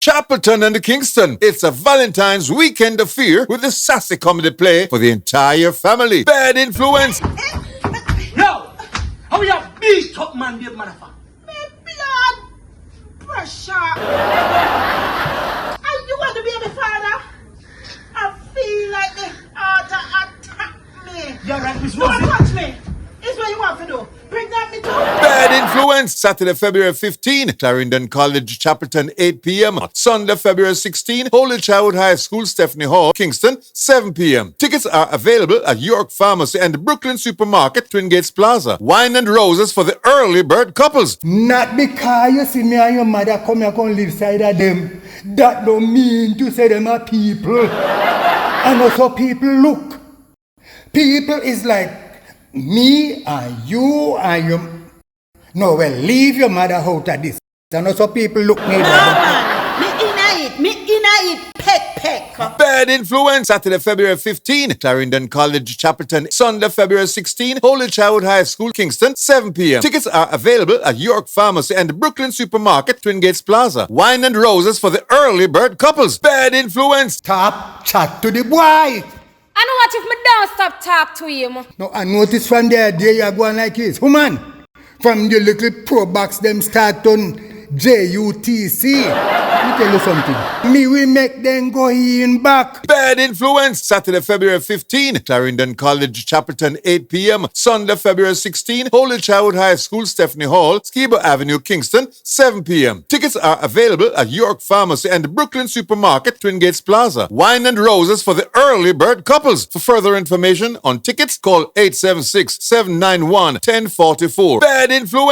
Chapelton and Kingston. It's a Valentine's weekend affair with a sassy comedy play for the entire family. Bad influence. No! How you beat up man, babe, motherfucker? My blood pressure. And you want to be my father? I feel like the heart attack me. You're right, Miss Don't Rosie. touch me. It's what you want to do. Bring that me too. Bad influence. Saturday, February 15, Clarendon College, Chapelton, 8 p.m. Sunday, February 16, Holy Child High School, Stephanie Hall, Kingston, 7 p.m. Tickets are available at York Pharmacy and Brooklyn Supermarket, Twin Gates Plaza. Wine and roses for the early bird couples. Not because you see me and your mother come here and live side of them. That don't mean to say them are people. And also people look. People is like me and you and your... No, well, leave your mother out of this. And also people look me No, down. man. Me inna it. Peck. Bad influence. Saturday, February 15, Clarendon College, Chapelton. Sunday, February 16, Holy Child High School, Kingston, 7 p.m. Tickets are available at York Pharmacy and Brooklyn Supermarket, Twin Gates Plaza. Wine and roses for the early bird couples. Bad influence. Stop chat to the boy. I know what if me don't stop talk to him. No, I notice from there you are going like this. Woman, from the little pro box them start on JUTC. Let me tell you something. Me will make them go in back. Bad influence. Saturday, February 15, Clarendon College, Chapelton, 8 p.m. Sunday, February 16, Holy Child High School, Stephanie Hall, Skibo Avenue, Kingston, 7 p.m. Tickets are available at York Pharmacy and Brooklyn Supermarket, Twin Gates Plaza. Wine and roses for the early bird couples. For further information on tickets, call 876-791-1044. Bad influence.